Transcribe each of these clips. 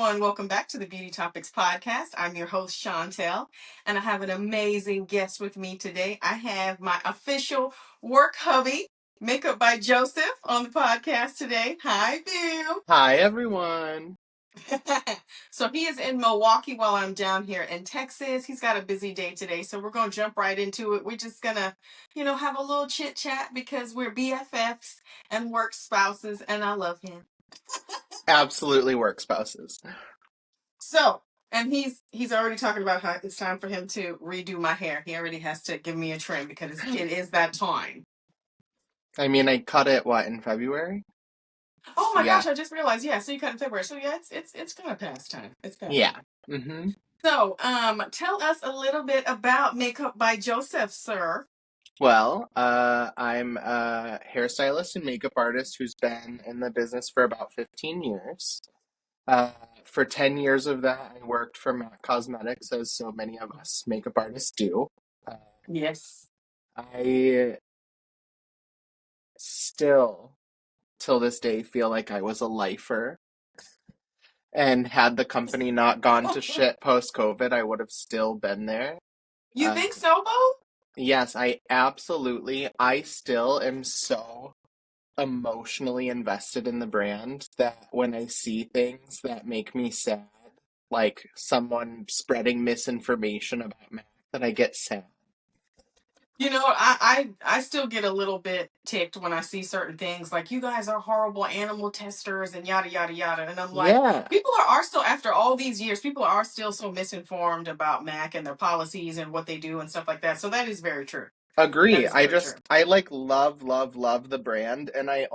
everyone. Welcome back to the Beauty Topics podcast. I'm your host, Chantel, and I have an amazing guest with me today. I have my official work hubby, Makeup by Joseph, on the podcast today. Hi, Bill. Hi, everyone. So he is in Milwaukee while I'm down here in Texas. He's got a busy day today, so we're going to jump right into it. We're just going to, have a little chit chat because we're BFFs and work spouses, and I love him. Absolutely work spouses. So, and he's already talking about how it's time for him to redo my hair. He already has to give me a trim because it is that time. I mean, I cut it, in February? Oh my Yeah. gosh, I just realized. Yeah, so you cut in February. So yeah, it's kind of past time. It's past Yeah. time. Mm-hmm. So, tell us a little bit about Makeup by Joseph, sir. Well, I'm a hairstylist and makeup artist who's been in the business for about 15 years. For 10 years of that, I worked for MAC Cosmetics, as so many of us makeup artists do. Yes. I still, till this day, feel like I was a lifer. And had the company not gone to shit post-COVID, I would have still been there. You think so, Bo? Yes, I still am so emotionally invested in the brand that when I see things that make me sad, like someone spreading misinformation about Mac, that I get sad. I still get a little bit ticked when I see certain things like you guys are horrible animal testers and yada yada yada, and I'm like, Yeah, people are still, after all these years, people are still so misinformed about Mac and their policies and what they do and stuff like that. So that is very true. That agree. is very true. I like love, love, love the brand, and I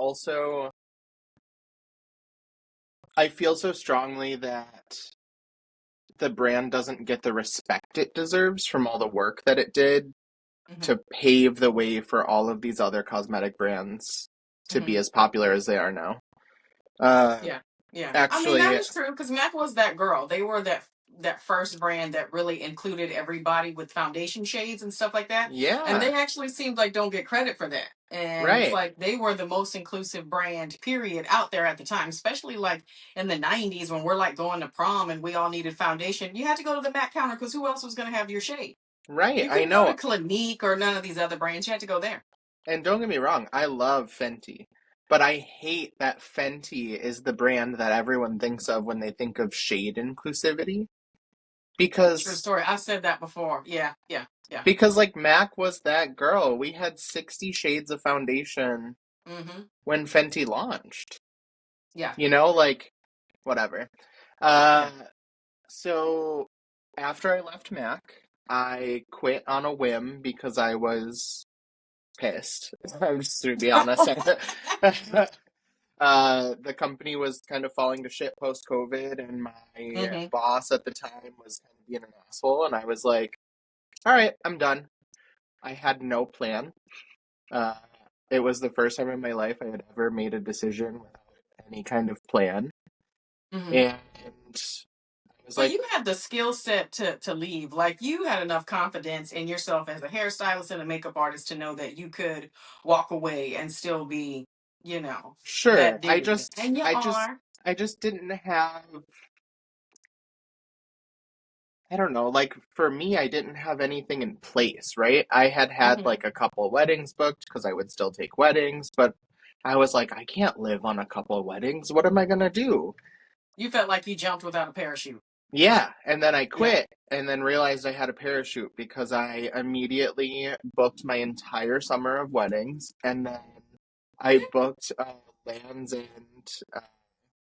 feel so strongly that the brand doesn't get the respect it deserves from all the work that it did to pave the way for all of these other cosmetic brands to be as popular as they are now. Yeah, yeah. I mean, that Actually, is true because Mac was that girl. They were that first brand that really included everybody with foundation shades and stuff like that. And yeah, they actually seemed like don't get credit for that. And it's right, like they were the most inclusive brand, period, out there at the time, especially like in the 90s when we're like going to prom and we all needed foundation. You had to go to the Mac counter because who else was going to have your shade? right. You I couldn't go to know. Clinique or none of these other brands. You had to go there. And don't get me wrong, I love Fenty. But I hate that Fenty is the brand that everyone thinks of when they think of shade inclusivity. True Because story. I've said that before. Yeah, yeah, yeah. because like MAC was that girl. We had 60 shades of foundation when Fenty launched. Yeah, Like whatever. yeah. Uh so after I left Mac, I quit on a whim because I was pissed. I'm just to be honest. The company was kind of falling to shit post COVID, and my boss at the time was kind of being an asshole, and I was like, all right, I'm done. I had no plan. Uh, it was the first time in my life I had ever made a decision without any kind of plan. And I was But like, you had the skill set to leave. Like you had enough confidence in yourself as a hairstylist and a makeup artist to know that you could walk away and still be, that sure. dignity. And you are. I just didn't have, I don't know, like for me, I didn't have anything in place, right? I had like a couple weddings booked because I would still take weddings, but I was like, I can't live on a couple of weddings. What am I gonna do? You felt like you jumped without a parachute. Yeah, and then I Yeah. quit and then realized I had a parachute because I immediately booked my entire summer of weddings and then I booked a Lands End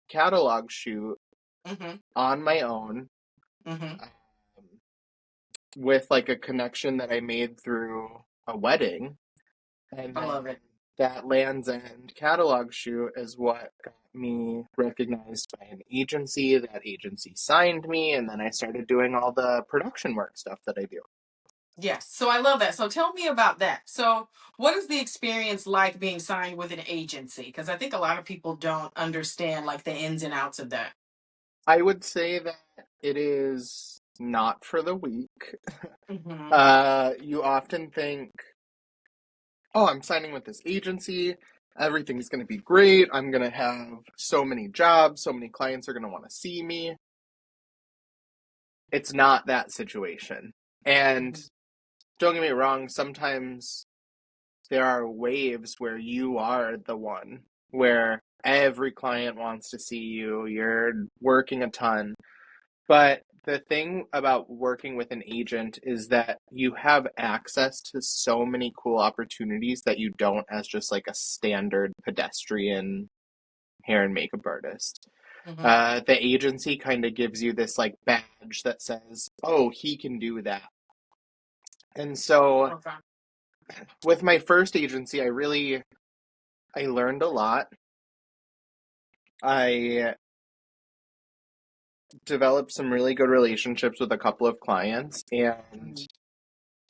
catalog shoot on my own um, with like a connection that I made through a wedding. And I then love it. that Lands End catalog shoot is what got me recognized by an agency. That agency signed me, and then I started doing all the production work stuff that I do. Yes. So I love that. So tell me about that. So what is the experience like being signed with an agency? Because I think a lot of people don't understand like the ins and outs of that. I would say that it is not for the weak. Mm-hmm. You often think, oh, I'm signing with this agency. Everything's going to be great. I'm going to have so many jobs. So many clients are going to want to see me. it's not that situation. And Mhm. don't get me wrong, sometimes there are waves where you are the one, where every client wants to see you, you're working a ton. But the thing about working with an agent is that you have access to so many cool opportunities that you don't as just like a standard pedestrian hair and makeup artist. Mhm. The agency kind of gives you this like badge that says, oh, he can do that. And so Okay. with my first agency, I learned a lot. I developed some really good relationships with a couple of clients, and Mhm.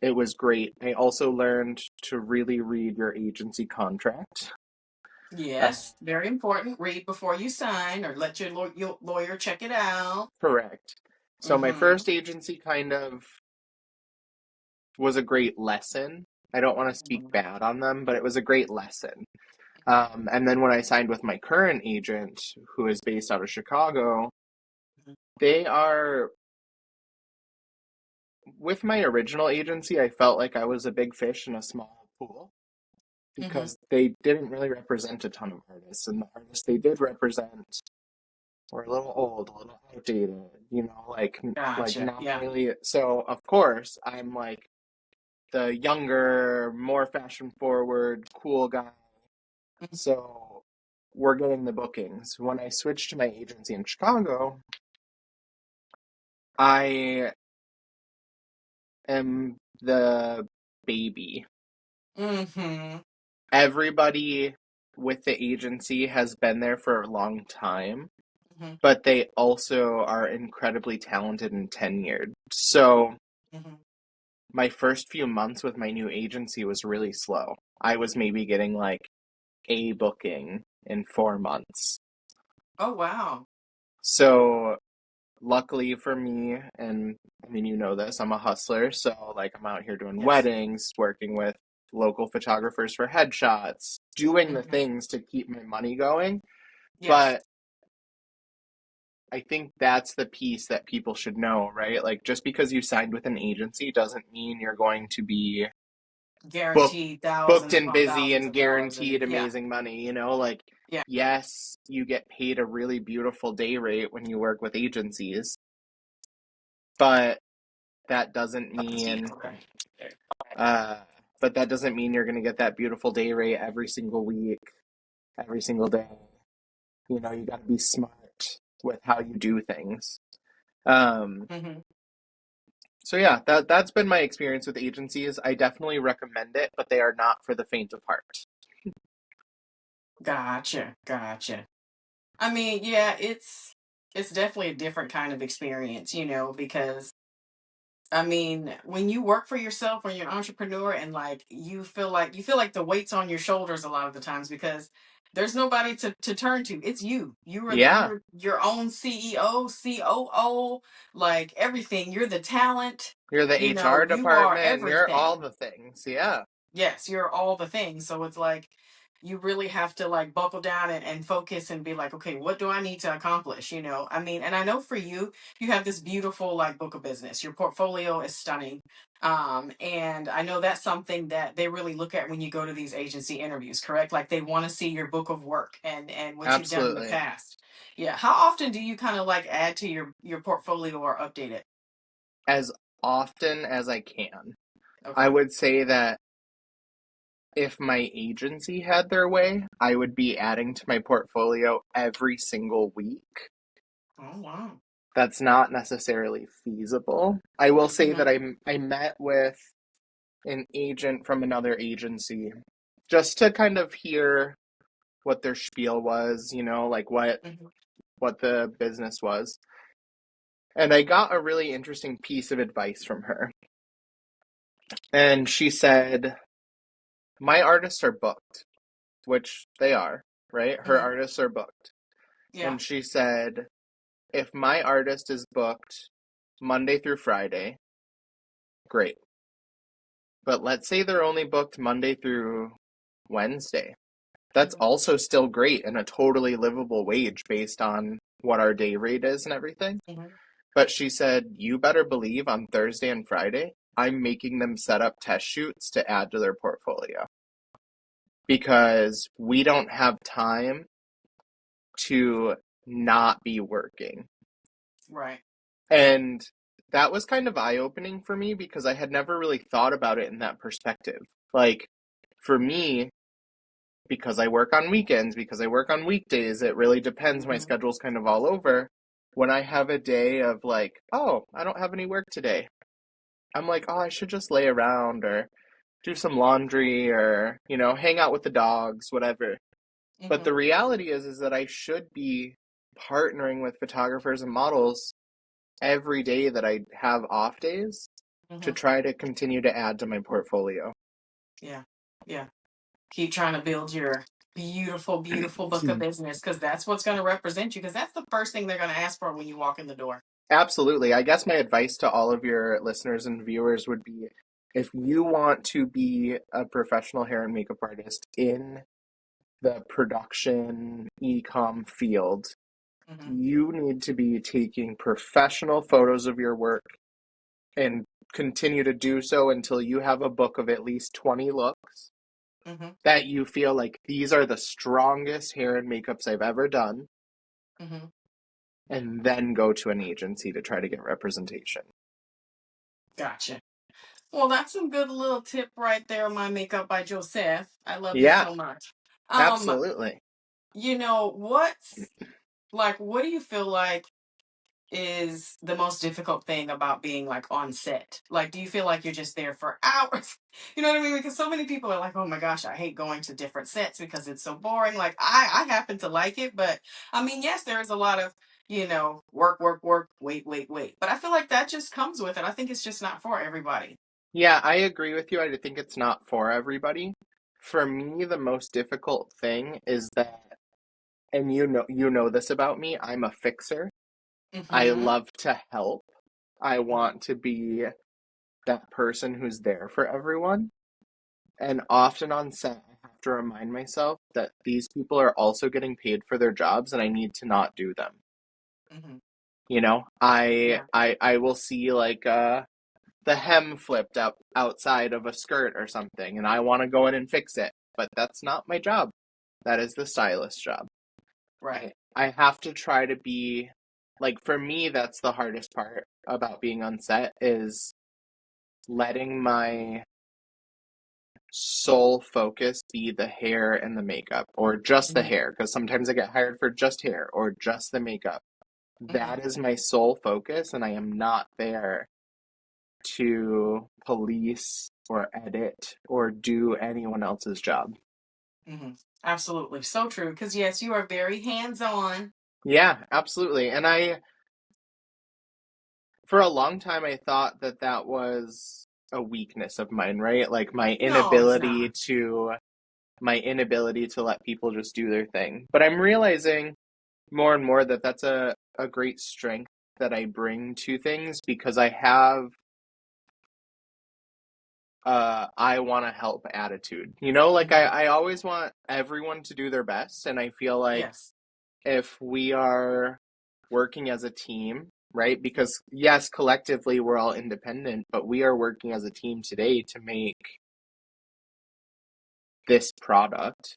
it was great. I also learned to really read your agency contract. Uh, Yes, very important. Read before you sign, or let your lawyer check it out. Correct. So my Mm-hmm. first agency kind of was a great lesson. I don't want to speak Mm-hmm. bad on them, but it was a great lesson. And then when I signed with my current agent, who is based out of Chicago, they are, with my original agency, I felt like I was a big fish in a small pool Mm-hmm. because they didn't really represent a ton of artists. And the artists they did represent were a little old, a little outdated, like Gotcha. not Yeah. really. So, of course, I'm like the younger, more fashion forward, cool guy. Mhm. So we're getting the bookings. When I switched to my agency in Chicago, I am the baby. Mm-hmm. Everybody with the agency has been there for a long time, Mm-hmm. but they also are incredibly talented and tenured. So Mm-hmm. my first few months with my new agency was really slow. I was maybe getting like a booking in 4 months. Oh wow. So luckily for me, and I mean, you know this, I'm a hustler. So, like, I'm out here doing Yes. weddings, working with local photographers for headshots, doing the Mm-hmm. things to keep my money going. Yes. But I think that's the piece that people should know, right? Like, just because you signed with an agency doesn't mean you're going to be booked, Guaranteed booked thousands and upon busy thousands and of dollars, and guaranteed yeah, amazing money, you know? Like, yeah. yes, you get paid a really beautiful day rate when you work with agencies, but that doesn't mean Okay. Uh, but that doesn't mean you're going to get that beautiful day rate every single week, every single day. You know, you got to be smart with how you do things. Um, Mm-hmm. so yeah, that's been my experience with agencies. I definitely recommend it, but they are not for the faint of heart. Gotcha. Gotcha. I mean, yeah, it's definitely a different kind of experience, because I mean, when you work for yourself, when you're an entrepreneur, and like you feel like the weight's on your shoulders a lot of the times because there's nobody to turn to. It's you. Yeah, You're your own CEO, COO, like everything. You're the talent. you're the HR You are department, you're all everything. the things. Yeah, Yes, you're all the things. So it's like you really have to like buckle down and focus and be like, okay, what do I need to accomplish? I mean, and I know for you, you have this beautiful like book of business. Your portfolio is stunning. And I know that's something that they really look at when you go to these agency interviews, correct? Like they want to see your book of work and what you've done in the absolutely. past. Yeah. How often do you kind of like add to your portfolio or update it? As often as I can. I Okay. would say that if my agency had their way, I would be adding to my portfolio every single week. Oh wow. That's not necessarily feasible. I will say that Mm-hmm. I met with an agent from another agency just to kind of hear what their spiel was, like Mm-hmm. what the business was. And I got a really interesting piece of advice from her. And she said, "My artists are booked," which they are, right? Her Mm-hmm. artists are booked. Yeah. And she said, "If my artist is booked Monday through Friday, great. But let's say they're only booked Monday through Wednesday. That's Mm-hmm. also still great and a totally livable wage based on what our day rate is and everything. But she said, you better believe on Thursday and Friday, I'm making them set up test shoots to add to their portfolio because we don't have time to not be working. Right. And that was kind of eye opening for me because I had never really thought about it in that perspective. Like, for me, because I work on weekends, because I work on weekdays, it really depends. My Mm-hmm. schedule's kind of all over. When I have a day of like, oh, I don't have any work today, I'm like, oh, I should just lay around or do some laundry or, hang out with the dogs, whatever. But Mm-hmm. the reality is that I should be partnering with photographers and models every day that I have off days to Mm-hmm. try to continue to add to my portfolio. Yeah. Yeah. Keep trying to build your beautiful, beautiful book of business because that's what's going to represent you because that's the first thing they're going to ask for when you walk in the door. Absolutely. I guess my advice to all of your listeners and viewers would be if you want to be a professional hair and makeup artist in the production e-com field, Mm-hmm. you need to be taking professional photos of your work and continue to do so until you have a book of at least 20 looks Mm-hmm. that you feel like these are the strongest hair and makeups I've ever done, Mm-hmm. and then go to an agency to try to get representation. Gotcha. Well, that's some good little tip right there. My makeup by Joseph. I love you Yeah, so much. Um, absolutely. what's like? What do you feel like is the most difficult thing about being like on set? Like, do you feel like you're just there for hours? You know what I mean? Because so many people are like, "Oh my gosh, I hate going to different sets because it's so boring." Like, I happen to like it, but I mean, yes, there is a lot of work, work, work, wait, wait, wait. But I feel like that just comes with it. I think it's just not for everybody. Yeah, I agree with you. I think it's not for everybody. For me, the most difficult thing is that, and you know this about me, I'm a fixer. I Mm-hmm. love to help. I want to be that person who's there for everyone. And often on set, I have to remind myself that these people are also getting paid for their jobs and I need to not do them. Mm-hmm. You know, I Yeah. I I will see like the hem flipped up outside of a skirt or something and I want to go in and fix it, but that's not my job. That is the stylist's job. Right. I have to try to be like for me that's the hardest part about being on set is letting my sole focus be the hair and the makeup or just the Mm-hmm. hair because sometimes I get hired for just hair or just the makeup. Mm-hmm. That is my sole focus and I am not there to police or edit or do anyone else's job. Mm-hmm. Absolutely. So true. Because yes, you are very hands-on. Yeah, absolutely. And for a long time, I thought that that was a weakness of mine, right? Like No, it's not. my inability to let people just do their thing. But I'm realizing more and more that that's a great strength that I bring to things because I have I want to help attitude. Like Mm-hmm. I always want everyone to do their best and I feel like Yes. if we are working as a team, right? Because yes, collectively we're all independent, but we are working as a team today to make this product,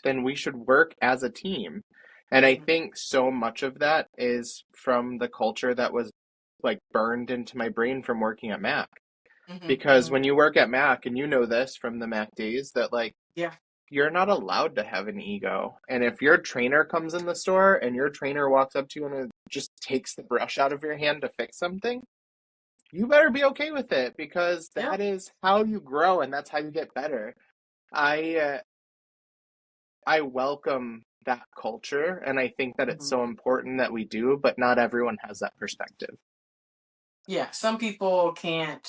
then we should work as a team. And I Mm-hmm. think so much of that is from the culture that was like burned into my brain from working at Mac. Mm-hmm. Because Mm-hmm. when you work at Mac, and you know this from the Mac days, that like Yeah. you're not allowed to have an ego. And if your trainer comes in the store and your trainer walks up to you and just takes the brush out of your hand to fix something, you better be okay with it because Yeah. that is how you grow and that's how you get better. I I welcome that culture and I think that it's Mm-hmm. so important that we do, but not everyone has that perspective. Yeah. Some people can't.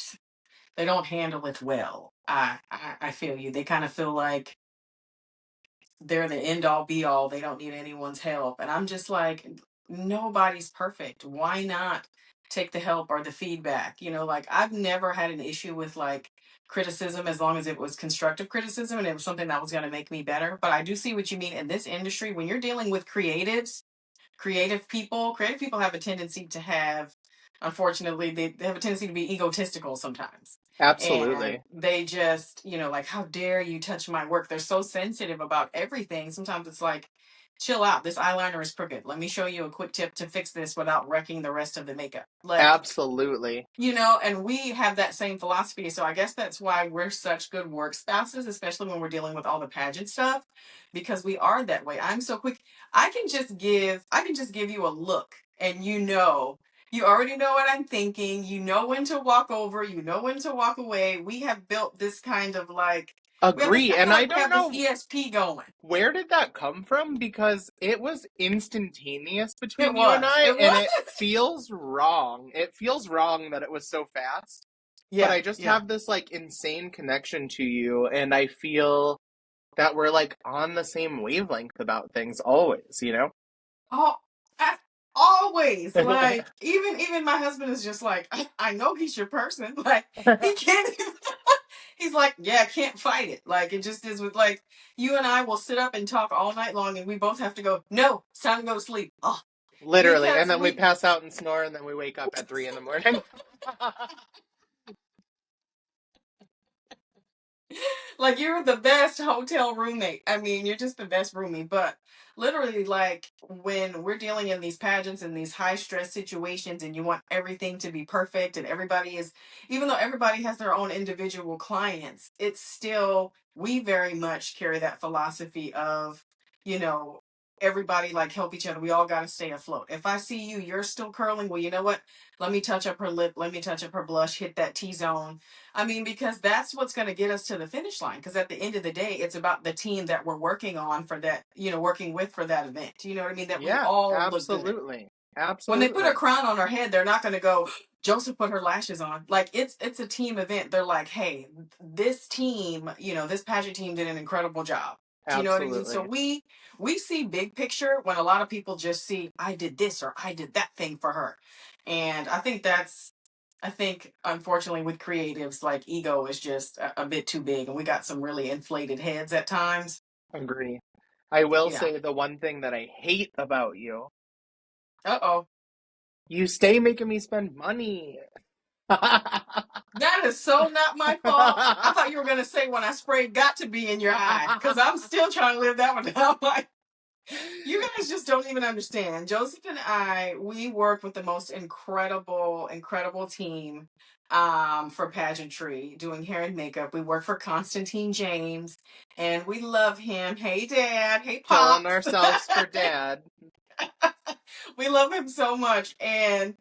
They don't handle it well. I feel you. They kind of feel like they're the end all be all. They don't need anyone's help. And I'm just like, nobody's perfect. Why not take the help or the feedback? Like I've never had an issue with like criticism as long as it was constructive criticism and it was something that was going to make me better. But I do see what you mean in this industry when you're dealing with creative people have a tendency to have unfortunately, they have a tendency to be egotistical sometimes. And Absolutely. they just, like, how dare you touch my work? They're so sensitive about everything. Sometimes it's like, chill out. This eyeliner is crooked. Let me show you a quick tip to fix this without wrecking the rest of the makeup. Like, Absolutely. and we have that same philosophy. So I guess that's why we're such good work spouses, especially when we're dealing with all the pageant stuff, because we are that way. I'm so quick. I can just give you a look and you already know what I'm thinking. You know when to walk over, you know when to walk away. We have built this kind of like we have this Agree. I And feel I like we don't have this know ESP going. where did that come from because it was instantaneous It between you and was. I, It and was. it feels wrong. It feels wrong that it was so fast, but Yeah, I just yeah. have this like insane connection to you, and I feel that we're like on the same wavelength about things always, you know? Oh, always. Like even my husband is just like, I know he's your person. Like he can't. He's like, yeah, I can't fight it. Like it just is with like you and I will sit up and talk all night long, and we both have to go. No, it's time to go to sleep. Oh, Literally. And because then we we pass out and snore, and then we wake up at 3 in the morning. like you're the best hotel roommate. I mean, you're just the best roomie. But literally, like when we're dealing in these pageants and these high stress situations, and you want everything to be perfect, and everybody is, even though everybody has their own individual clients, it's still we very much carry that philosophy of, you know. Everybody like help each other. We all got to stay afloat. If I see you, you're still curling. Well, you know what? Let me touch up her lip. Let me touch up her blush. Hit that T zone. I mean, because that's what's going to get us to the finish line. Because at the end of the day, it's about the team that we're working on for that, working with for that event. You know what I mean? That we Yeah, all look good. absolutely. When they put a Absolutely. crown on her head, they're not going to go, Joseph put her lashes on. Like it's a team event. They're like, hey, this team, this pageant team did an incredible job. Do you know what I mean? So Absolutely. we see big picture when a lot of people just see I did this or I did that thing for her. And I think unfortunately with creatives like ego is just a bit too big and we got some really inflated heads at times. Agree. I will Yeah. say the one thing that I hate about you, Uh-oh. you stay making me spend money. That is so not my fault. I thought you were gonna say when I sprayed got to be in your eye. Cause I'm still trying to live that one down. Like you guys just don't even understand. Joseph and I, we work with the most incredible, incredible team for pageantry, doing hair and makeup. We work for Constantine James and we love him. Hey dad, hey Killing pops. ourselves for dad. We love him so much. And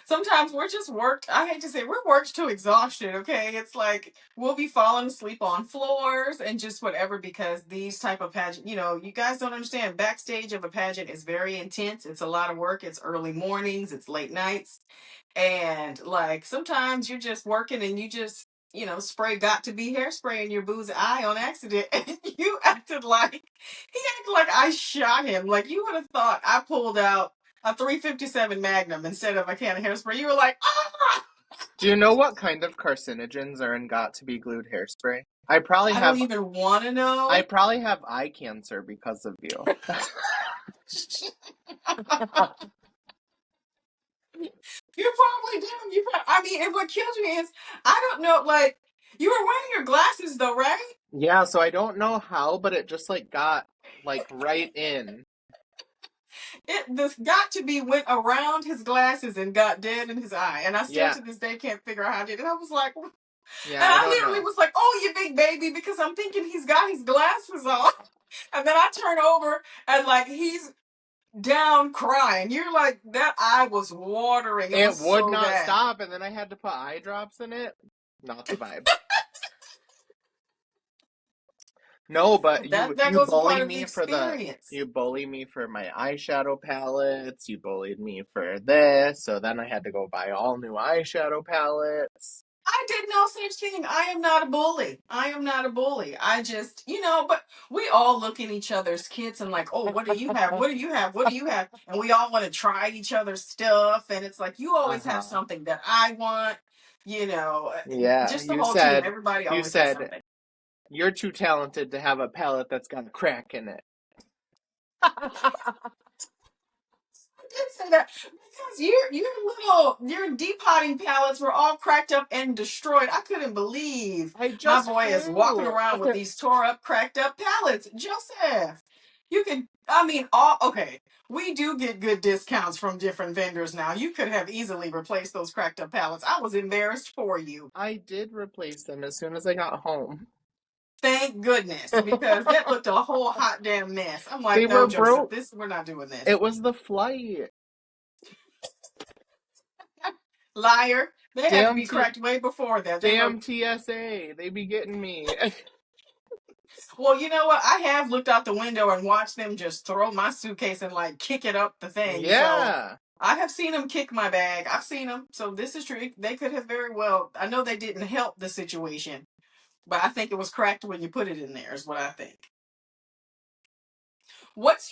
sometimes we're just worked. I hate to say we're worked to exhaustion. Okay, it's like we'll be falling asleep on floors and just whatever because these type of pageant. You guys don't understand. Backstage of a pageant is very intense. It's a lot of work. It's early mornings. It's late nights, and like sometimes you're just working and you just spray got to be hairspray in your boo's eye on accident, and you acted like I shot him. Like you would have thought I pulled out a 357 Magnum instead of a can of hairspray. You were like, ah! Do you know what kind of carcinogens are in got to be glued hairspray? I don't even want to I know. probably have eye cancer because of you. You probably do. I mean, and what kills me is I don't know. Like you were wearing your glasses though, right? Yeah, so I don't know how, but it just like got like right in. This got to be went around his glasses and got dead in his eye, and I still Yeah, to this day can't figure out how it did. And I was like, and yeah, I I don't literally know. was like, "Oh, you big baby," because I'm thinking he's got his glasses on, and then I turn over and like he's down crying. You're like that eye was watering. It It was would so not bad. stop, and then I had to put eye drops in it. Not the vibe. No, but That you that you goes a part bully of the me for the experience. you bully me for my eyeshadow palettes. You bullied me for this, so then I had to go buy all new eyeshadow palettes. I did no such thing. I am not a bully. I am not a bully. I just, but we all look in each other's kits and like, oh, what do you have? What do you have? What do you have? And we all want to try each other's stuff. And it's like, you always have Uh-huh. something that I want, you know, Yeah, just the whole team. Everybody you always has said something. you're too talented to have a palette that's got a crack in it. did say that because your depotting pallets were all cracked up and destroyed. I couldn't believe I my just boy is walking flew. around with these tore up, cracked up pallets. Joseph, you could. I mean, all okay. We do get good discounts from different vendors now. You could have easily replaced those cracked up pallets. I was embarrassed for you. I did replace them as soon as I got home. Thank goodness, because that looked a whole hot damn mess. I'm They like, no, were Joseph, broke. this we're not doing this. It was the flight. Liar. They had to Damn be T cracked way before that. They were damn TSA. They be getting me. well, you know what? I have looked out the window and watched them just throw my suitcase and like kick it up the thing. So Yeah. I have seen them kick my bag. I've seen them. So this is true. They could have very well. I know they didn't help the situation, but I think it was cracked when you put it in there. Is what I think. What's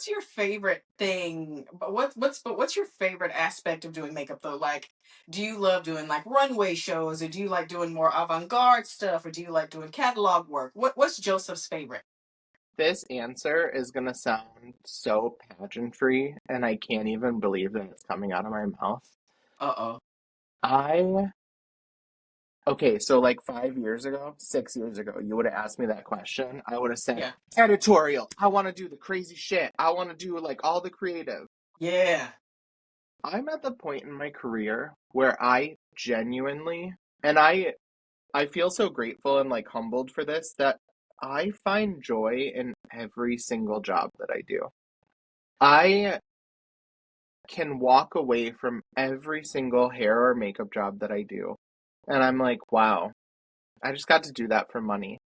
your favorite thing? But what's your favorite aspect of doing makeup though? Like, do you love doing like runway shows, or do you like doing more avant-garde stuff, or do you like doing catalog work? What's Joseph's favorite? This answer is gonna sound so pageantry, and I can't even believe that it's coming out of my mouth. Uh-oh. I Okay, so like 5 years ago, 6 years ago, you would have asked me that question. I would have said, Yeah. editorial. I want to do the crazy shit. I want to do like all the creative. Yeah. I'm at the point in my career where I genuinely, and I feel so grateful and like humbled for this, that I find joy in every single job that I do. I can walk away from every single hair or makeup job that I do. And I'm like, wow, I just got to do that for money.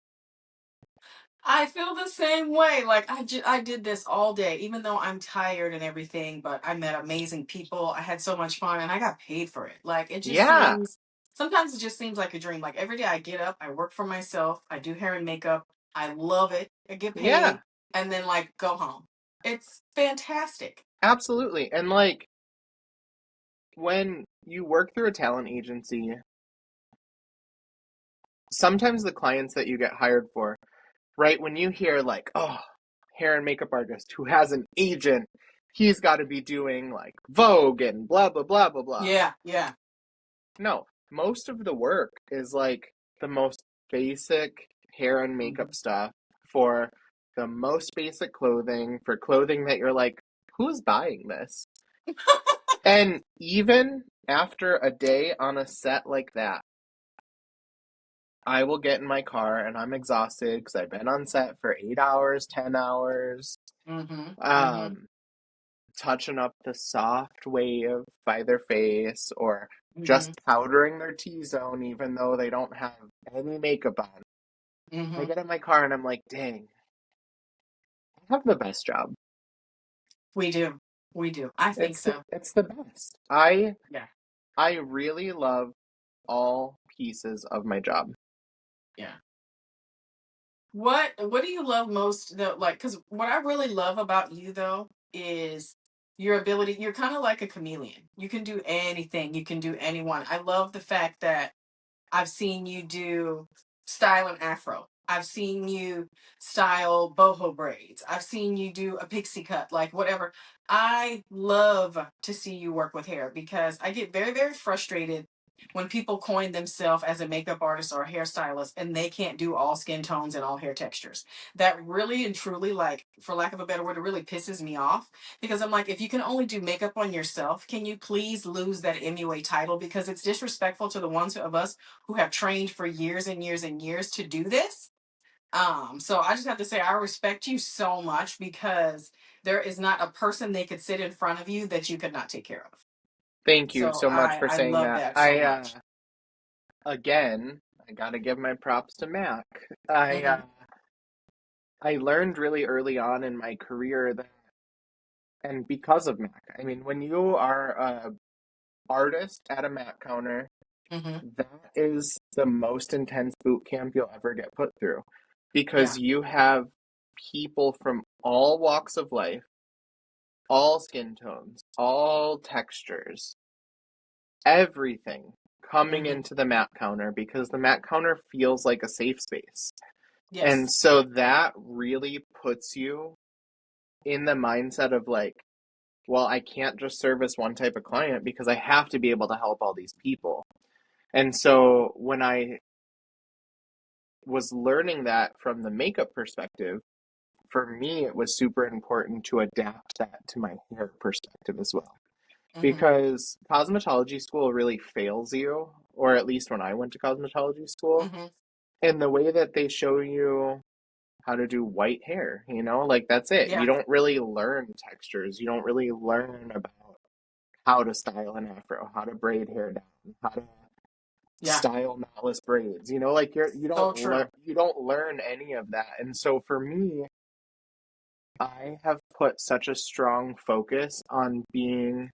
I feel the same way. Like I did this all day, even though I'm tired and everything. But I met amazing people. I had so much fun, and I got paid for it. Like it just Yeah, seems. Sometimes it just seems like a dream. Like every day I get up, I work for myself. I do hair and makeup. I love it. I get paid, yeah, and then like go home. It's fantastic. absolutely. And like when you work through a talent agency, sometimes the clients that you get hired for, right? When you hear like, oh, hair and makeup artist who has an agent, he's got to be doing like Vogue and blah, blah, blah, blah, blah. Yeah, yeah. No, most of the work is like the most basic hair and Mhm. makeup stuff for the most basic clothing, for clothing that you're like, who's buying this? And even after a day on a set like that, I will get in my car and I'm exhausted because I've been on set for 8 hours, 10 hours, Mhm. Mhm. um, touching up the soft wave by their face or just Mhm. powdering their T-zone even though they don't have any makeup on. I Mhm. get in my car and I'm like, dang, I have the best job. We do. We do. I think so. It's the best. I Yeah. I really love all pieces of my job. Yeah. What do you love most though? Like, because what I really love about you though is your ability. You're kind of like a chameleon. You can do anything. You can do anyone. I love the fact that I've seen you do style and afro. I've seen you style boho braids. I've seen you do a pixie cut, like whatever. I love to see you work with hair because I get very, very frustrated when people coin themselves as a makeup artist or a hairstylist and they can't do all skin tones and all hair textures. That really and truly, like, for lack of a better word, it really pisses me off because I'm like, if you can only do makeup on yourself, can you please lose that MUA title? Because it's disrespectful to the ones of us who have trained for years and years and years to do this. So I just have to say I respect you so much because there is not a person they could sit in front of you that you could not take care of. Thank you So so much I for I saying love that. that so much. Again, I gotta give my props to Mac. Mm-hmm. I learned really early on in my career that, and because of Mac, I mean, when you are a artist at a Mac counter, Mm-hmm. that is the most intense boot camp you'll ever get put through, because Yeah. you have people from all walks of life, all skin tones, all textures, everything coming Mm-hmm. into the Mac counter because the Mac counter feels like a safe space. And Yes. so that really puts you in the mindset of like, well, I can't just service one type of client because I have to be able to help all these people. And so when I was learning that from the makeup perspective, for me, it was super important to adapt that to my hair perspective as well. Mm-hmm. Because cosmetology school really fails you, or at least when I went to cosmetology school, Mm-hmm. in the way that they show you how to do white hair, like that's it. You Yeah. don't really learn textures. You don't really learn about how to style an afro, how to braid hair down, how to Yeah. style knotless braids. Like So true. you don't learn any of that. And so for me, I have put such a strong focus on being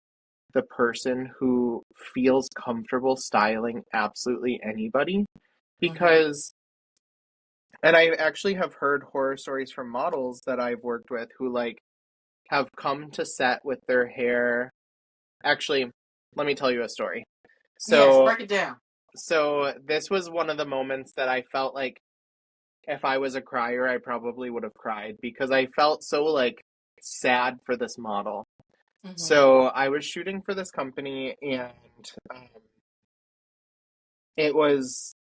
the person who feels comfortable styling absolutely anybody Mm-hmm. because and I actually have heard horror stories from models that I've worked with who like have come to set with their hair. Actually, let me tell you a story. Yes, So break it down. so this was one of the moments that I felt like if I was a crier, I probably would have cried because I felt so like sad for this model. Mm-hmm. So I was shooting for this company and um, it was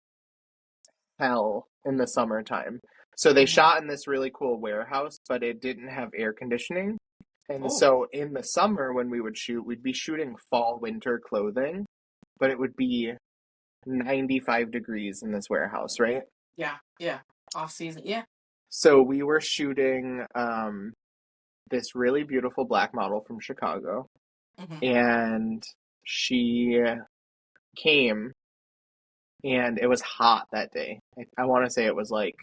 hell in the summertime. So they Mm-hmm. shot in this really cool warehouse, but it didn't have air conditioning. And Oh. so in the summer when we would shoot, we'd be shooting fall winter clothing, but it would be 95 degrees in this warehouse, right? Yeah. Yeah. Off season. Yeah. So we were shooting this really beautiful black model from Chicago, Mm-hmm. and she came and it was hot that day. I want to say it was like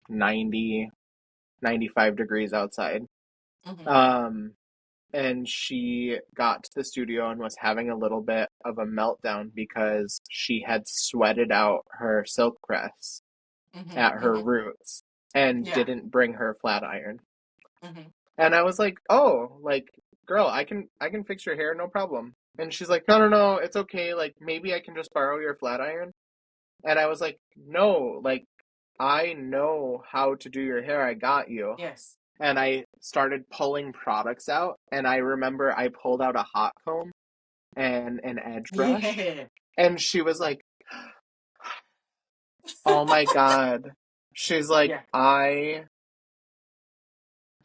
90, 95 degrees outside. Mm-hmm. Um, and she got to the studio and was having a little bit of a meltdown because she had sweated out her silk press Mm-hmm. at her Mm-hmm. roots and Yeah. didn't bring her flat iron. Mm-hmm. And I was like, "Oh, like girl, I can fix your hair, no problem." And she's like, "No, no, no, it's okay. Like maybe I can just borrow your flat iron." And I was like, "No, like I know how to do your hair. I got you." Yes. And I started pulling products out. And I remember I pulled out a hot comb and an edge brush. Yeah. And she was like, "Oh my God." She's like, Yeah.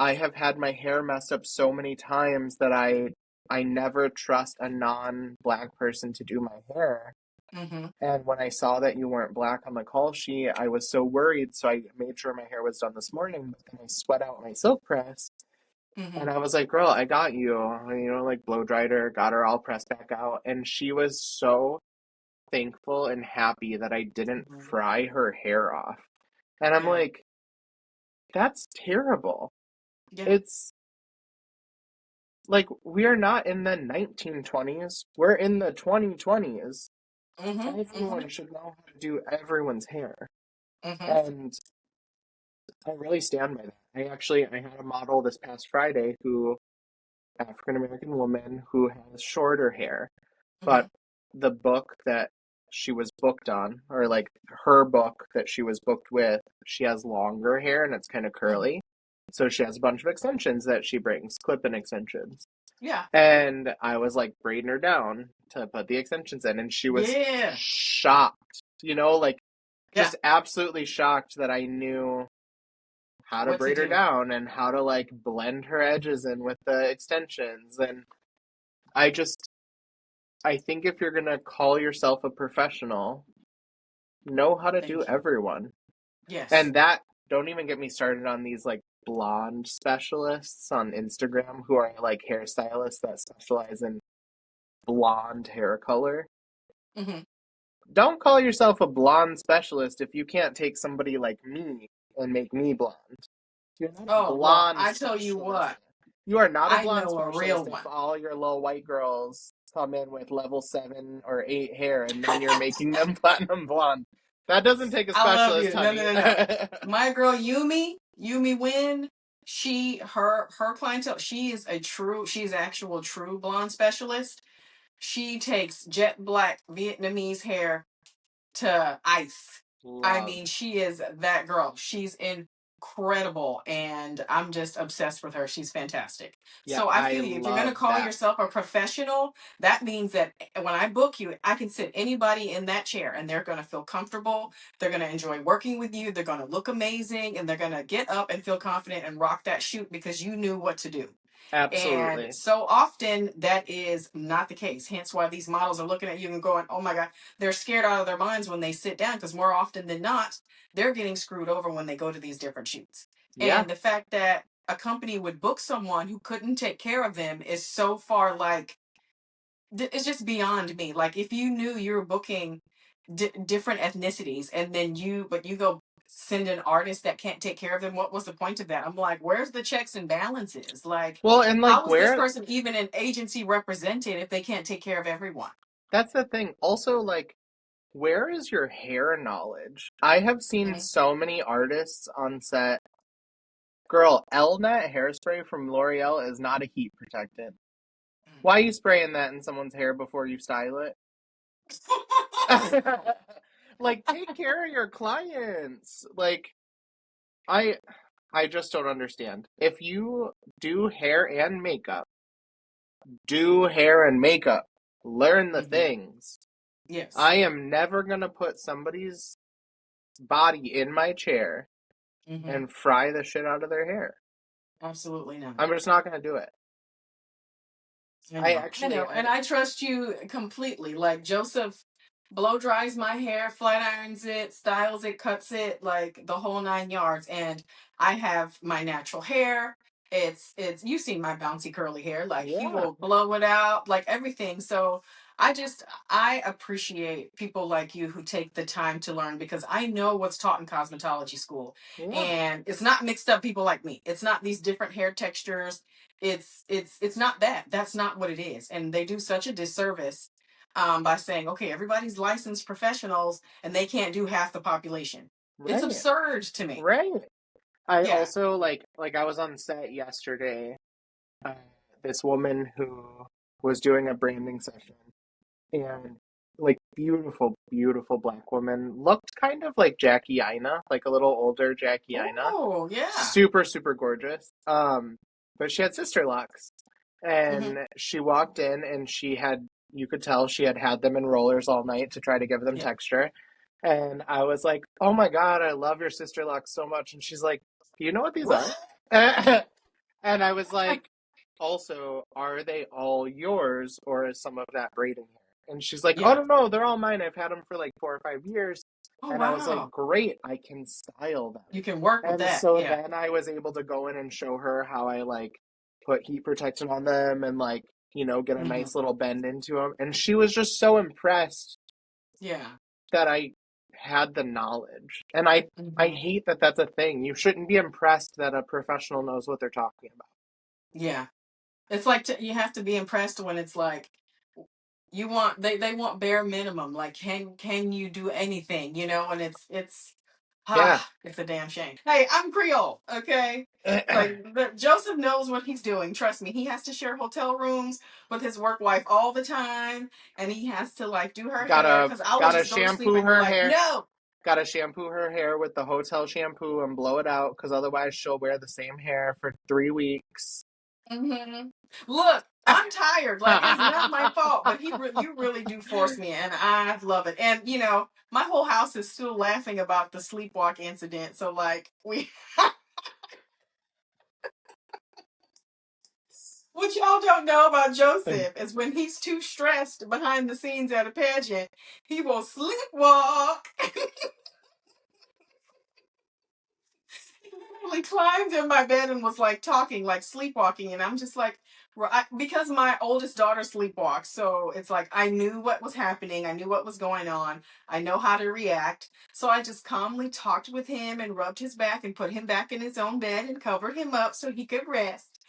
I have had my hair messed up so many times that I never trust a non-black person to do my hair. Mm-hmm. And when I saw that you weren't black on the call sheet, I was so worried. So I made sure my hair was done this morning, but then I sweat out my silk press. Mm-hmm. And I was like, girl, I got you. Like blow dried her, got her all pressed back out. And she was so thankful and happy that I didn't Mm-hmm. fry her hair off. And I'm Yeah. like, that's terrible. Yeah. It's like we are not in the 1920s. We're in the 2020s. Mm-hmm. Mm-hmm. Everyone should know how to do everyone's hair. Mm-hmm. And I really stand by that. I had a model this past Friday who African American woman who has shorter hair, Mm-hmm. but the book that she was booked on, or like her book that she was booked with, she has longer hair and it's kind of Mm-hmm. curly. So she has a bunch of extensions that she brings, clip-in extensions. Yeah. And I was like braiding her down to put the extensions in, and she was Yeah. shocked, like Yeah. just absolutely shocked that I knew how to What to braid her do? down and how to like blend her edges in with the extensions. And I just, I think if you're gonna call yourself a professional, know how to do Thank you. everyone. Yes. And that, don't even get me started on these like blonde specialists on Instagram who are like hairstylists that specialize in blonde hair color. Mm-hmm. Don't call yourself a blonde specialist if you can't take somebody like me and make me blonde. You're not a Oh, well, blonde I tell you specialist. what, You are not a I blonde know a real specialist if one. all your little white girls come in with level 7 or 8 hair and then you're making them platinum blonde. That doesn't take a I love specialist, you. No, no, honey. no, no. My girl Yumi Win, her clientele, she's actual true blonde specialist. She takes jet black Vietnamese hair to ice. I Love. mean, she is that girl. incredible, and I'm just obsessed with her. She's fantastic. Yeah, So I I feel you. If you're going to love call that. yourself a professional, that means that when I book you, I can sit anybody in that chair and they're going to feel comfortable. They're going to enjoy working with you. They're going to look amazing, and they're going to get up and feel confident and rock that shoot because you knew what to do. And Absolutely. so often that is not the case. Hence why these models are looking at you and going, oh my God, they're scared out of their minds when they sit down because more often than not, they're getting screwed over when they go to these different shoots. Yeah. And the fact that a company would book someone who couldn't take care of them is so far like, it's just beyond me. Like if you knew you were booking different ethnicities and then but you go send an artist that can't take care of them, what was the point of that? I'm like, where's the checks and balances? Like, Well, and like how is this where person even an agency represented if they can't take care of everyone? that's the thing. Also, like, where is your hair knowledge? I have seen Mhm. so many artists on set. Girl, Elnet hairspray from L'Oreal is not a heat protectant. Why are you spraying that in someone's hair before you style it? Like, take care of your clients. Like, I I just don't understand. If you do hair and makeup, do hair and makeup. Learn the Mhm. things. Yes. I am never gonna put somebody's body in my chair Hmm. and fry the shit out of their hair. Absolutely not. I'm just not gonna do it. I I know. I actually know. And I trust you completely. Like Joseph blow dries my hair, flat irons it, styles it, cuts it, like the whole 9 yards. And I have my natural hair. It's you've seen my bouncy curly hair. Like he yeah, will blow it out, like everything. So I appreciate people like you who take the time to learn because I know what's taught in cosmetology school. yeah, And it's not mixed up people like me. It's not these different hair textures. It's not that. That's not what it is. And they do such a disservice by saying, okay, everybody's licensed professionals and they can't do half the population. It's right, absurd to me. right. I Yeah. also like I was on set yesterday. Uh, this woman who was doing a branding session, and like beautiful, beautiful black woman looked kind of like Jackie Ina, like a little older Jackie Ina. Oh, yeah. Super, super gorgeous. But she had sister locks, Hmm. and she walked in, and she had you could tell she had had them in rollers all night to try to give them Yeah. texture. And I was like, "Oh my God, I love your sister locks so much." And she's like, "Do you know what these What? are?" And I was like, also, are they all yours or is some of that braiding hair? And she's like, oh, Yeah. no, they're all mine. I've had them for like 4 or 5 years. Oh, And I was like, wow. great, I can style them. You can work with And that. so Yeah. then I was able to go in and show her how I like put heat protection on them and like, get a Hmm. nice little bend into them. And she was just so impressed Yeah. that I had the knowledge. And I Hmm. hate that that's a thing. You shouldn't be impressed that a professional knows what they're talking about. Yeah. It's like you have to be impressed when it's like, they want bare minimum. Like, can you do anything? And it's Yeah. it's a damn shame. Hey, I'm Creole, okay? Like Joseph knows what he's doing. Trust me, he has to share hotel rooms with his work wife all the time, and he has to like do her hair gotta because I will gotta just go to sleep shampoo and you're her like, hair. no. Gotta shampoo her hair with the hotel shampoo and blow it out because otherwise she'll wear the same hair for 3 weeks. Hmm. Look, I'm tired. Like it's not my fault, but you really do force me, and I love it. And my whole house is still laughing about the sleepwalk incident. So like what y'all don't know about Joseph is when he's too stressed behind the scenes at a pageant, he will sleepwalk. He literally climbed in my bed and was like talking, like sleepwalking, and I'm just like, because my oldest daughter sleepwalks, so it's like I knew what was happening, I knew what was going on, I know how to react, so I just calmly talked with him and rubbed his back and put him back in his own bed and covered him up so he could rest.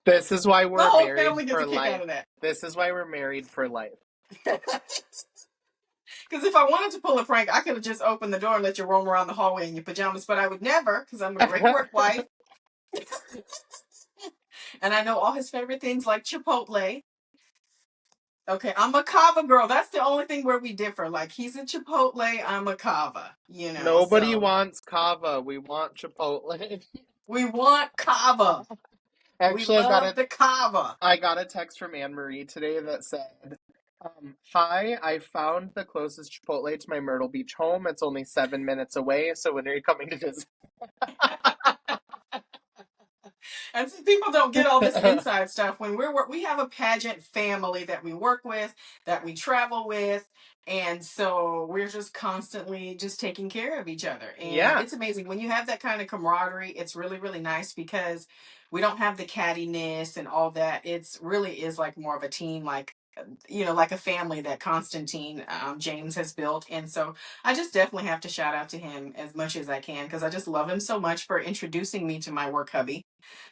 This is why The we're whole married family gets for a kick out life. of that. This is why we're married for life. Because if I wanted to pull a prank, I could have just opened the door and let you roam around the hallway in your pajamas, but I would never, because I'm a great work wife. And I know all his favorite things like Chipotle. Okay, I'm a Cava girl. That's the only thing where we differ. Like he's a Chipotle, I'm a Cava, Nobody so wants kava. We want Chipotle. we want Cava. We Actually, love the Cava. I got a text from Anne Marie today that said, "Hi, I found the closest Chipotle to my Myrtle Beach home. It's only 7 minutes away. So when are you coming to visit?" And some people don't get all this inside stuff. When we have a pageant family that we work with, that we travel with, and so we're just constantly just taking care of each other. And Yeah, it's amazing when you have that kind of camaraderie. It's really really nice because we don't have the cattiness and all that. It's really is like more of a team, like like a family that Constantine James has built. And so I just definitely have to shout out to him as much as I can because I just love him so much for introducing me to my work hubby.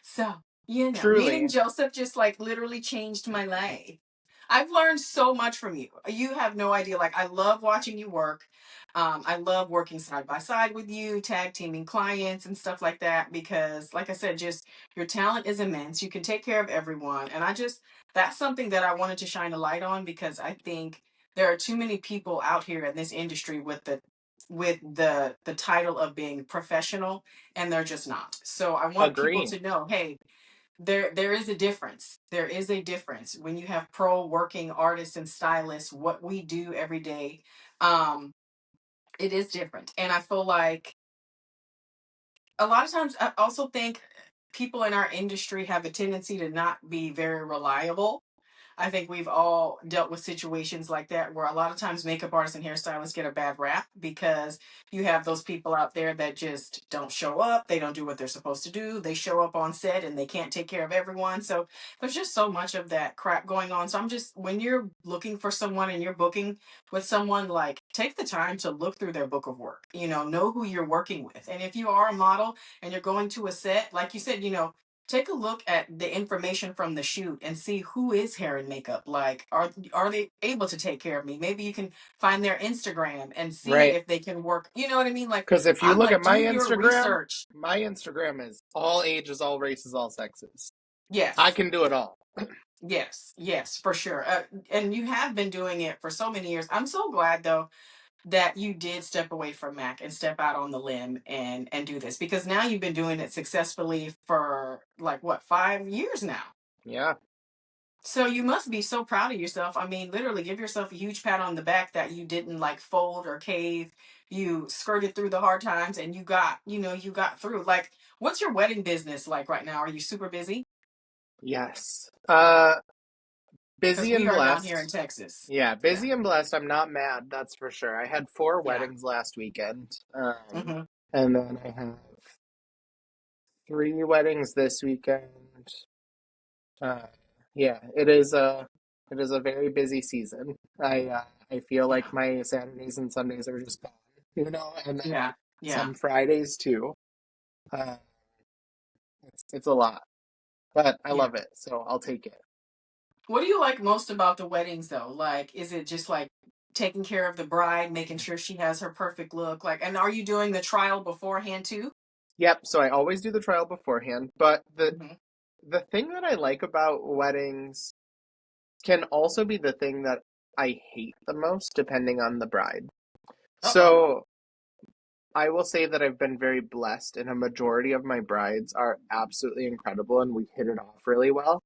So, meeting truly. Joseph just like literally changed my life. I've learned so much from you. You have no idea. Like, I love watching you work. I love working side by side with you, tag teaming clients and stuff like that. Because, like I said, just your talent is immense. You can take care of everyone. And that's something that I wanted to shine a light on because I think there are too many people out here in this industry with the title of being professional, and they're just not. So I want people Agree. to know, hey, there is a difference. There is a difference when you have pro working artists and stylists. What we do every day, um, it is different, and I feel like a lot of times I also think people in our industry have a tendency to not be very reliable. I think we've all dealt with situations like that where a lot of times makeup artists and hairstylists get a bad rap because you have those people out there that just don't show up. They don't do what they're supposed to do. They show up on set and they can't take care of everyone. So there's just so much of that crap going on. So I'm just, when you're looking for someone and you're booking with someone, like take the time to look through their book of work, know who you're working with. And if you are a model and you're going to a set, like you said, take a look at the information from the shoot and see who is hair and makeup. Like, are they able to take care of me? Maybe you can find their Instagram and see Right. if they can work. You know what I mean? Like, Because if you I'm look at like, do your research. My Instagram is all ages, all races, all sexes. I Yes, can do it all. yes, yes, for sure. And you have been doing it for so many years. I'm so glad though that you did step away from Mac and step out on the limb and do this, because now you've been doing it successfully for like what, 5 years now. Yeah. So you must be so proud of yourself. I mean, literally give yourself a huge pat on the back that you didn't like fold or cave. You skirted through the hard times and you got through. Like, what's your wedding business like right now? Are you super busy? Yes. Because Busy we and are down here in blessed. Texas. Yeah, Yeah. busy and blessed. I'm not mad, that's for sure. I had four Yeah. weddings last weekend. Mm-hmm. And then I have three weddings this weekend. Uh, yeah, it is a very busy season. I feel like Yeah. my Saturdays and Sundays are just gone, and then Yeah. Yeah. some Fridays too. Uh, it's a lot, but I Yeah. love it, so I'll take it. What do you like most about the weddings though? Like, is it just like taking care of the bride, making sure she has her perfect look? Like, and are you doing the trial beforehand too? Yep, so I always do the trial beforehand, but Mm-hmm. the thing that I like about weddings can also be the thing that I hate the most, depending on the bride. Uh-oh. So I will say that I've been very blessed, and a majority of my brides are absolutely incredible, and we hit it off really well.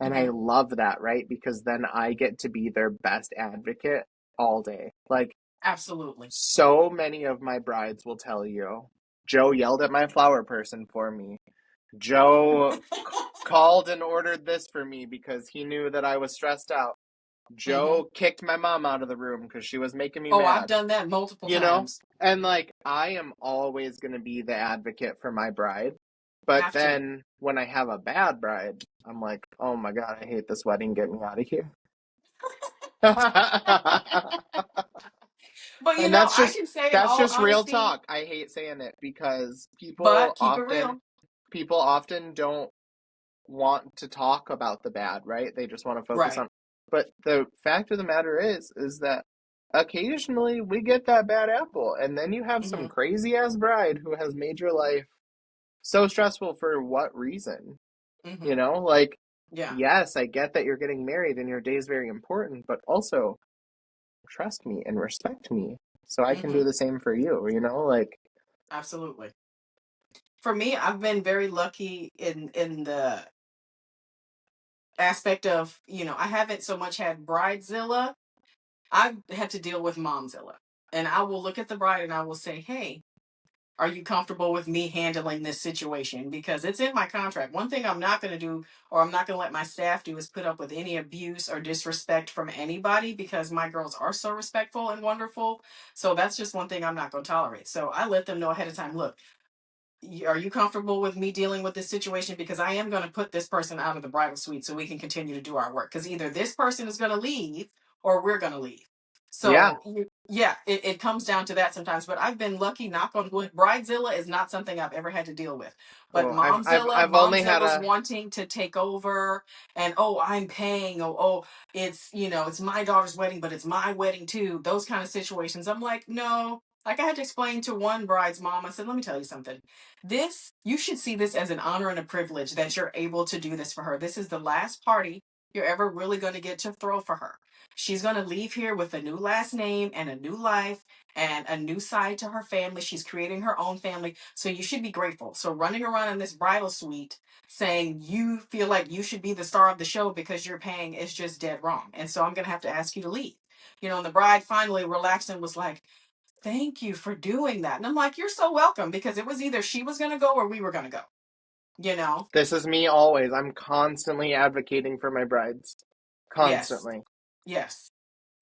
And I Mm-hmm. love that, right? Because then I get to be their best advocate all day. Like, Absolutely. so many of my brides will tell you, Joe yelled at my flower person for me. Joe called and ordered this for me because he knew that I was stressed out. Mm-hmm. Joe kicked my mom out of the room because she was making me Oh, I've mad, done that multiple you know? times. And like, I am always going to be the advocate for my bride. But Have to. then when I have a bad bride, I'm like, oh my God, I hate this wedding. Get me out of here. But And I can say in that's all just real honesty, talk. I hate saying it because but keep it real. people often don't want to talk about the bad, right? They just want to focus Right. on. But the fact of the matter is that occasionally we get that bad apple, and then you have some Mm-hmm. crazy ass bride who has made your life so stressful for what reason? Mm-hmm. Like Yeah. yes, I get that you're getting married and your day is very important, but also trust me and respect me so I can Hmm. do the same for you, you know? Like, Absolutely. For me, I've been very lucky in the aspect of, I haven't so much had bridezilla. I've had to deal with momzilla. And I will look at the bride and I will say, "Hey, are you comfortable with me handling this situation?" Because it's in my contract. One thing I'm not going to do, or I'm not going to let my staff do, is put up with any abuse or disrespect from anybody, because my girls are so respectful and wonderful. So that's just one thing I'm not going to tolerate. So I let them know ahead of time, "Look, are you comfortable with me dealing with this situation? Because I am going to put this person out of the bridal suite so we can continue to do our work. Because either this person is going to leave or we're going to leave." yeah. So yeah, it comes down to that sometimes. But I've been lucky, knock on wood. Bridezilla is not something I've ever had to deal with. But Oh, I've only had Momzilla's a wanting to take over, and oh, I'm paying. Oh, it's it's my daughter's wedding, but it's my wedding too. Those kind of situations. I'm like, no. Like, I had to explain to one bride's mom. I said, "Let me tell you something. You should see this as an honor and a privilege that you're able to do this for her. This is the last party you're ever really going to get to throw for her. She's going to leave here with a new last name and a new life and a new side to her family. She's creating her own family. So you should be grateful." So running around in this bridal suite saying you feel like you should be the star of the show because you're paying is just dead wrong. And so I'm going to have to ask you to leave. And the bride finally relaxed and was like, "Thank you for doing that." And I'm like, "You're so welcome," because it was either she was going to go or we were going to go, you know? This is me always. I'm constantly advocating for my brides. Yes. Constantly. Yes.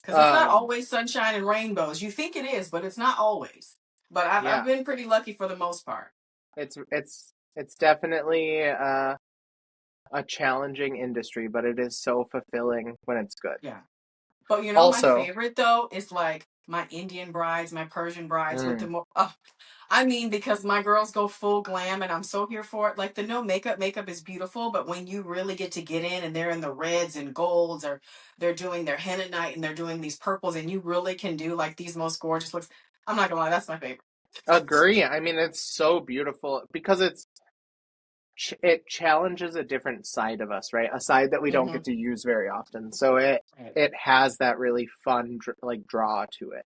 Because it's not Um, always sunshine and rainbows. You think it is, but it's not always. But I've yeah. been pretty lucky for the most part. It's definitely a challenging industry, but it is so fulfilling when it's good. Yeah. But my Also, favorite though is like my Indian brides, my Persian brides with the mm, more. I mean, because my girls go full glam and I'm so here for it. Like, the no makeup is beautiful, but when you really get to get in and they're in the reds and golds, or they're doing their henna night and they're doing these purples, and you really can do like these most gorgeous looks. I'm not gonna lie, that's my favorite. agree. I mean, it's so beautiful because it challenges a different side of us, right? A side that we don't Hmm. get to use very often. So it has that really fun like draw to it.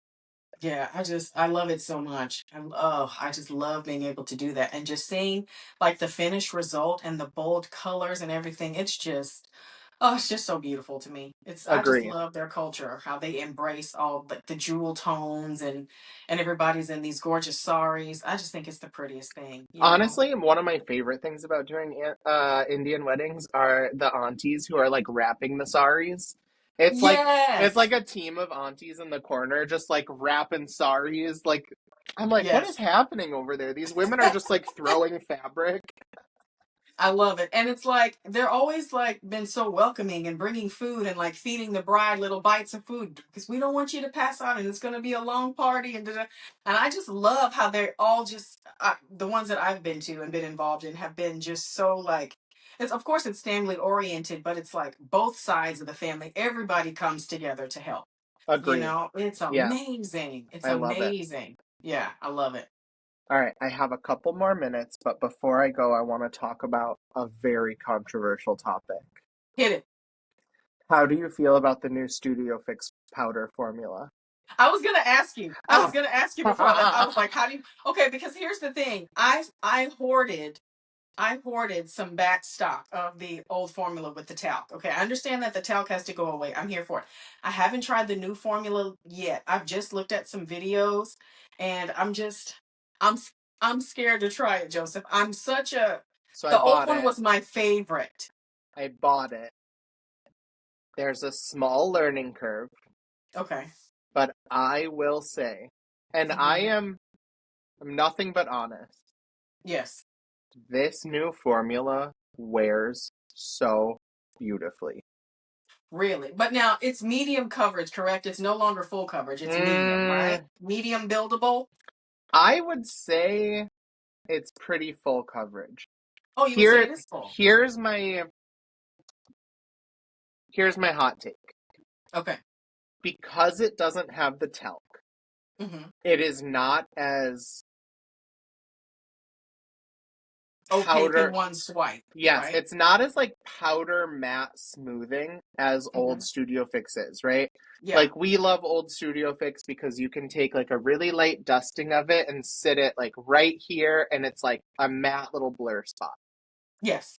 Yeah, I love it so much. I just love being able to do that and just seeing like the finished result and the bold colors and everything. It's just so beautiful to me. I just Agree. love their culture, how they embrace all the jewel tones, and everybody's in these gorgeous saris. I just think it's the prettiest thing. Honestly, one of my favorite things about doing Indian weddings are the aunties who are like wrapping the saris. It's like it's Yes. like a team of aunties in the corner just like wrapping saris. Like I'm like, what is Yes. happening over there? These women are just like throwing fabric. I love it. And it's like they're always like been so welcoming and bringing food and like feeding the bride little bites of food, because we don't want you to pass out and it's going to be a long party and da-da. And I just love how they're all just the ones that I've been to and been involved in have been just so like, it's, of course it's family oriented, but it's like both sides of the family, everybody comes together to help. Agree. It's Yeah, amazing. It's I love it. amazing. Yeah, I love it. All right, I have a couple more minutes, but before I go, I want to talk about a very controversial topic. Hit it. How do you feel about the new Studio Fix powder formula? I was gonna ask you. I was gonna ask you before I left. I was like, "How do you?" Okay, because here's the thing. I hoarded some back stock of the old formula with the talc. Okay, I understand that the talc has to go away. I'm here for it. I haven't tried the new formula yet. I've just looked at some videos, and I'm I'm scared to try it, Joseph. I'm such a So I The old bought one it. was my favorite. I bought it. There's a small learning curve, Okay. but I will say, and Hmm. I'm nothing but honest. Yes. This new formula wears so beautifully. Really? But now it's medium coverage, correct? It's no longer full coverage. It's medium, right? Mm, Medium buildable. I would say it's pretty full coverage. Oh, you would say Here, it is full. here's my hot take. Okay. Because it doesn't have the talc, Hmm. it is not as opaque in powder. one swipe, Yes, right? it's not as like powder matte smoothing as old Mm-hmm. Studio Fix is, right? Yeah. Like we love old Studio Fix because you can take like a really light dusting of it and sit it like right here and it's like a matte little blur spot. Yes.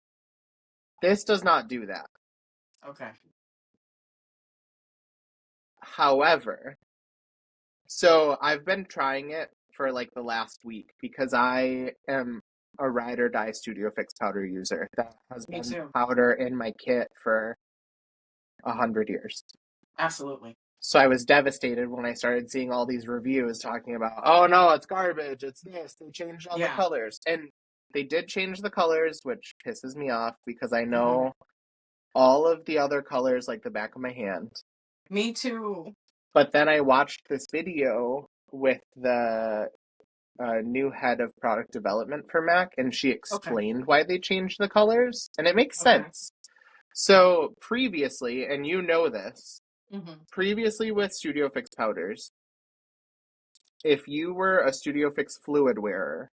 This does not do that. Okay. However, so I've been trying it for like the last week because I am a ride or die Studio Fix powder user that has Me been too. powder in my kit for 100 years. Absolutely. So I was devastated when I started seeing all these reviews talking about, oh no, it's garbage, it's this, they changed all the Yeah. colors. And they did change the colors, which pisses me off because I Mm-hmm. know all of the other colors like the back of my hand. Me too. But then I watched this video with the new head of product development for Mac, and she Okay. explained why they changed the colors, and it makes Okay. sense. So previously, and you know this, Mm-hmm. previously with Studio Fix powders, if you were a Studio Fix fluid wearer,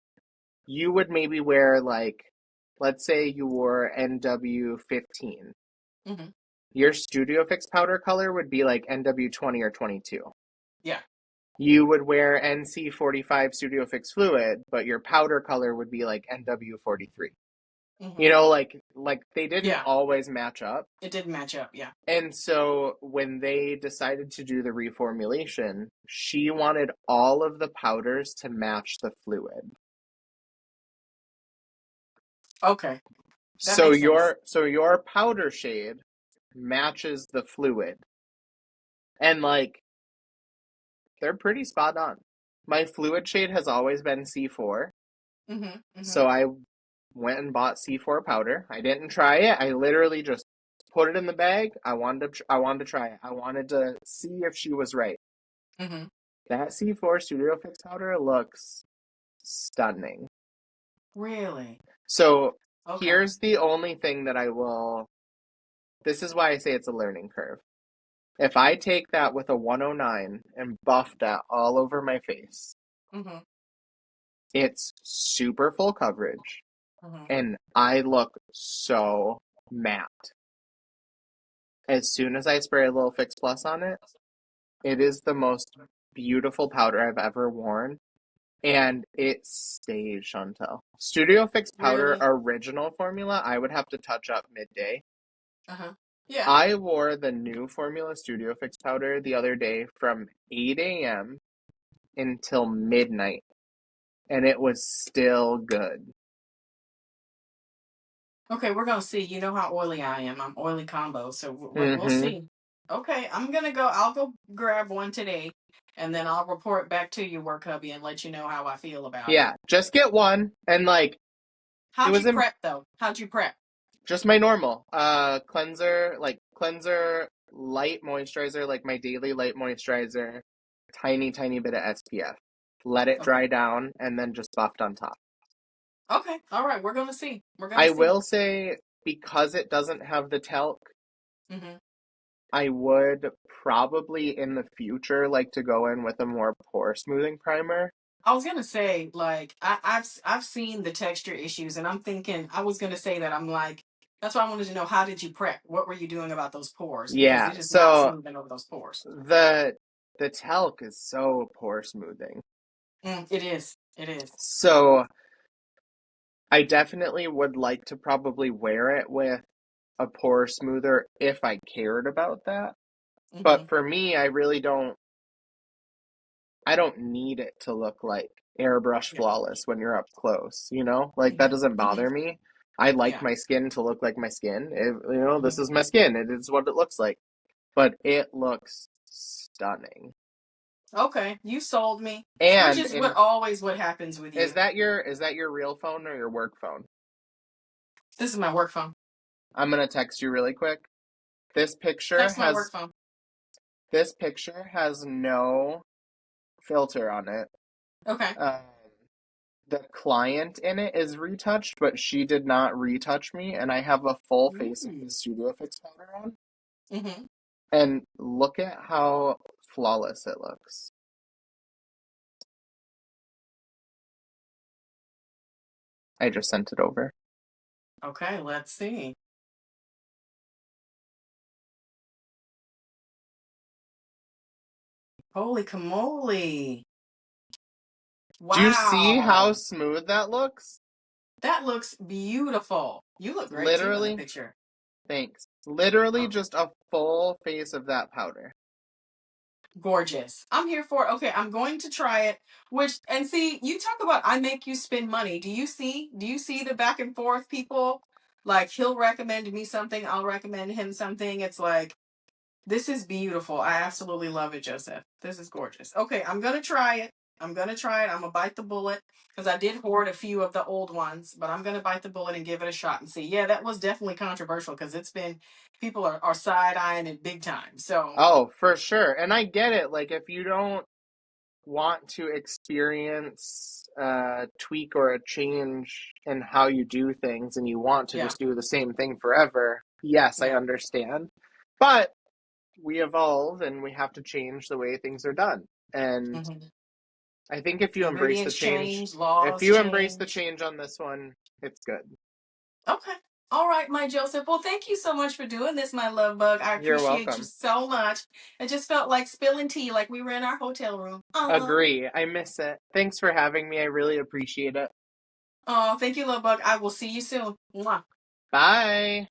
you would maybe wear like, let's say you wore NW15. Mm-hmm. Your Studio Fix powder color would be like NW20 or 22. Yeah. You would wear NC45 Studio Fix fluid, but your powder color would be like NW43. Mm-hmm. You know, like they didn't Yeah. always match up. It didn't match up. Yeah. And so when they decided to do the reformulation, she wanted all of the powders to match the fluid. Okay. That So makes sense. your powder shade matches the fluid. And like they're pretty spot on. My fluid shade has always been C4, Mm-hmm. Mm-hmm. so I went and bought C4 powder. I didn't try it. I literally just put it in the bag. I wanted to try it. I wanted to see if she was right. Mm-hmm. That C4 Studio Fix powder looks stunning. Really? So Okay. here's the only thing that I will. This is why I say it's a learning curve. If I take that with a 109 and buff that all over my face, Mm-hmm. it's super full coverage Mm-hmm. and I look so matte. As soon as I spray a little Fix Plus on it, it is the most beautiful powder I've ever worn. And it stays, Chantel. Studio Fix powder Really? original formula, I would have to touch up midday. Uh-huh. Yeah. I wore the new formula Studio Fix powder the other day from 8 a.m. until midnight, and it was still good. Okay, we're gonna see. You know how oily I am. I'm oily combo, so we'll Mm-hmm. see. Okay, I'm gonna go. I'll go grab one today, and then I'll report back to you, work hubby, and let you know how I feel about it. Yeah, just get one, and like it How'd was you prep though? How'd you prep? just my normal cleanser, light moisturizer, like my daily light moisturizer, tiny bit of SPF. Let it Okay. dry down, and then just buffed on top. Okay. All right. We're gonna see. We're gonna I see. will say because it doesn't have the talc, Hmm. I would probably in the future like to go in with a more pore smoothing primer. I was gonna say, like, I've seen the texture issues, and I'm thinking I was gonna say that I'm like, that's why I wanted to know how did you prep? What were you doing about those pores? Because Yeah, it is not so smoothing over those pores. the talc is so pore smoothing. It is. It is. So I definitely would like to probably wear it with a pore smoother if I cared about that. Mm-hmm. But for me, I don't need it to look like airbrush Yeah. flawless when you're up close, you know? Like that Mm-hmm. doesn't Mm-hmm. bother me. I like Yeah. my skin to look like my skin. This Mm-hmm. is my skin. It is what it looks like. But it looks stunning. Okay, you sold me. Which And is what in always what happens with you. is that your real phone or your work phone? This is my work phone. I'm gonna text you really quick. This picture Text my has work phone. this picture has no filter on it. Okay. Um, the client in it is retouched, but she did not retouch me, and I have a full face of the Mm. Studio Fix powder on. Mm-hmm. And look at how flawless it looks. I just sent it over. Okay, let's see. Holy camole. Do you see how Wow. smooth that looks? That looks beautiful. You look great too in the Literally, picture. thanks. Literally Oh, just a full face of that powder. gorgeous. I'm here for it. Okay, I'm going to try it. Which and see, you talk about I make you spend money. Do you see the back and forth people? Like he'll recommend me something, I'll recommend him something. It's like this is beautiful. I absolutely love it, Joseph. This is gorgeous. Okay, I'm gonna try it. I'm gonna try it. I'm gonna bite the bullet because I did hoard a few of the old ones, but I'm gonna bite the bullet and give it a shot and see. Yeah, that was definitely controversial because it's been people are side eyeing it big time. So Oh, for sure. And I get it. Like, if you don't want to experience a tweak or a change in how you do things and you want to yeah, just do the same thing forever, yes, I yeah. understand. But we evolve and we have to change the way things are done. And Hmm. I think if you embrace the Ingredients change, change, if laws you embrace the change. change on this one, it's good. Okay. All right, my Joseph. Well, thank you so much for doing this, my love bug. I You're appreciate you welcome. so much. It just felt like spilling tea, like we were in our hotel room. Agree. I miss it. Thanks for having me. I really appreciate it. Oh, thank you, love bug. I will see you soon. Mwah. Bye.